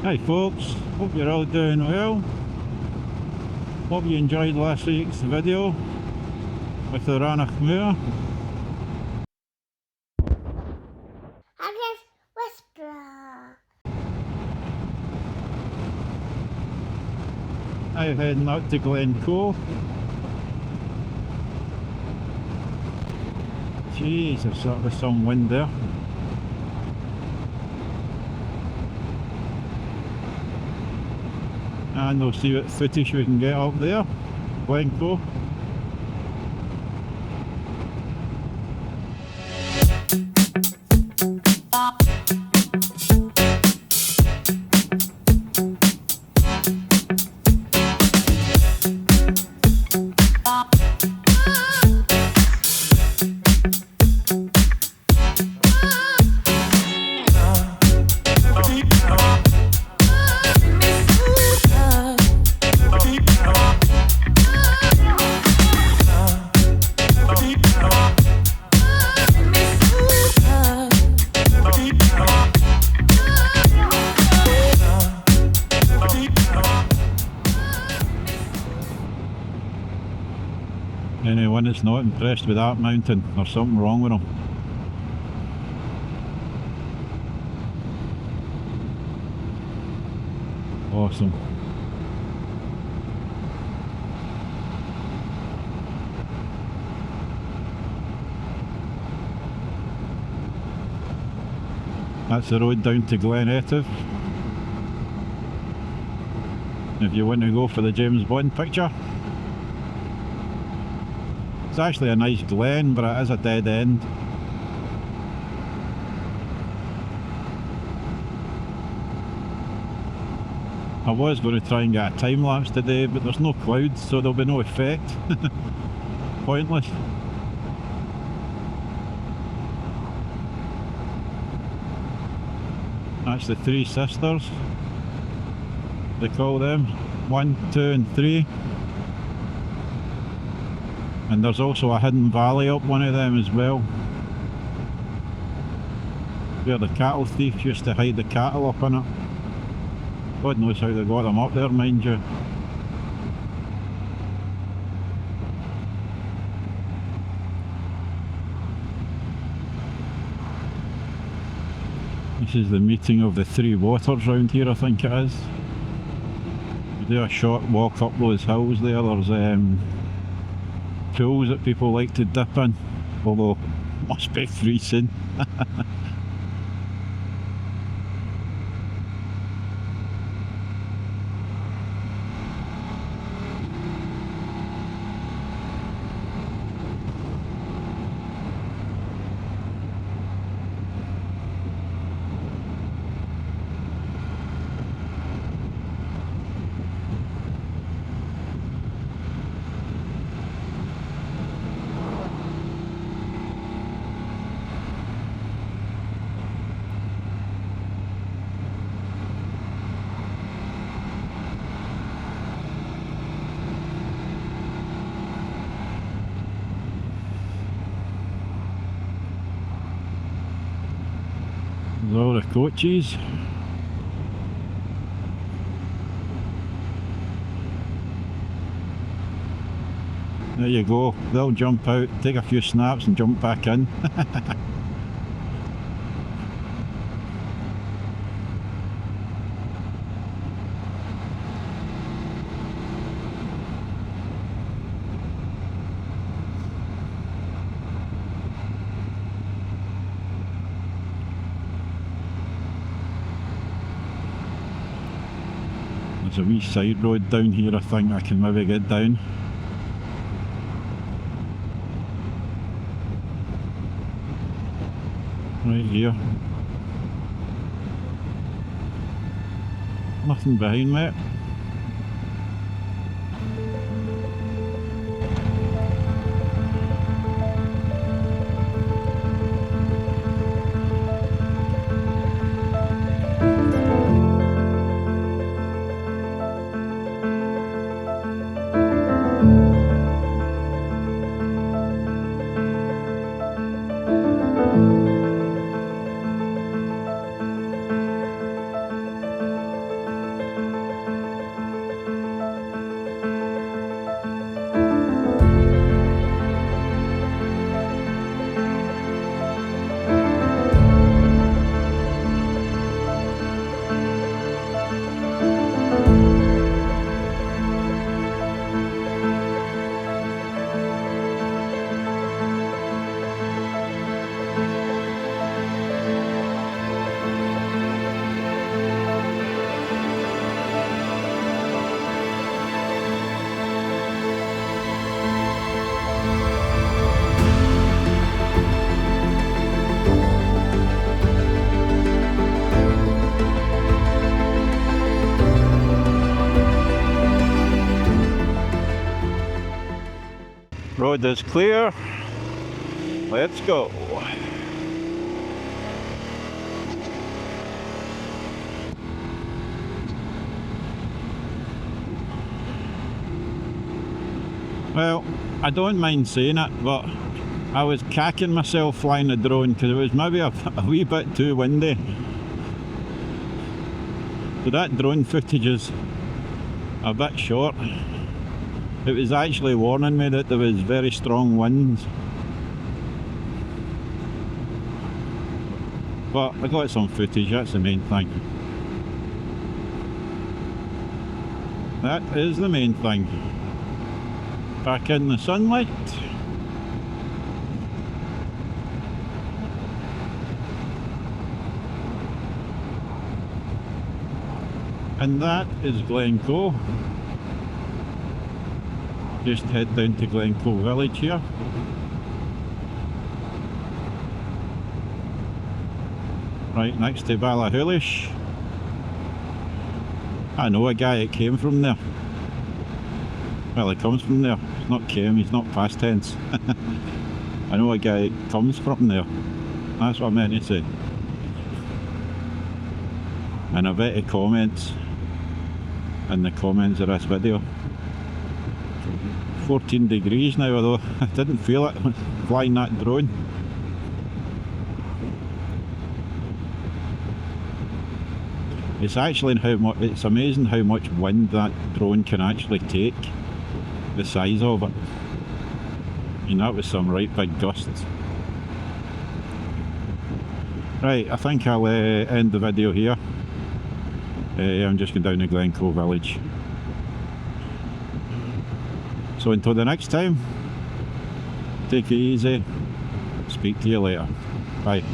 Hi folks, hope you're all doing well. Hope you enjoyed last week's video with the Ranach Moor. I guess whisper. I'm heading out to Glen Coe. Jeez, there's sort of some wind there. And we'll see what footage we can get up there, Glencoe. Anyone that's not impressed with that mountain, there's something wrong with them. Awesome. That's the road down to Glen Coe. If you want to go for the James Bond picture. It's actually a nice glen, but it is a dead end. I was going to try and get a time lapse today, but there's no clouds, so there'll be no effect. Pointless. That's the Three Sisters, they call them. 1, 2 and 3. And there's also a hidden valley up one of them as well, where the cattle thieves used to hide the cattle up in it. God knows how they got them up there, mind you. This is the meeting of the three waters round here, I think it is. You do a short walk up those hills there, there's pools that people like to dip in, although must be freezing. There's all the coaches. There you go, they'll jump out, take a few snaps and jump back in. There's a wee side road down here, I think I can maybe get down. Right here. Nothing behind me. road is clear. Let's go. Well, I don't mind saying it, but I was cacking myself flying the drone because it was maybe a wee bit too windy. So that drone footage is a bit short. It was actually warning me that there was very strong winds. But I got some footage, that's the main thing. That is the main thing. Back in the sunlight. And that is Glen Coe. Just head down to Glencoe village here. Right next to Ballahoolish. I know a guy that came from there. Well, he comes from there. He's not came, he's not past tense. I know a guy that comes from there. That's what I meant to say. And I bet he comments in the comments of this video. 14 degrees now, although I didn't feel it flying that drone. It's actually it's amazing how much wind that drone can actually take. The size of it. And that was some right big gusts. Right, I think I'll end the video here. I'm just going down to Glencoe village. So until the next time, take it easy. Speak to you later. Bye.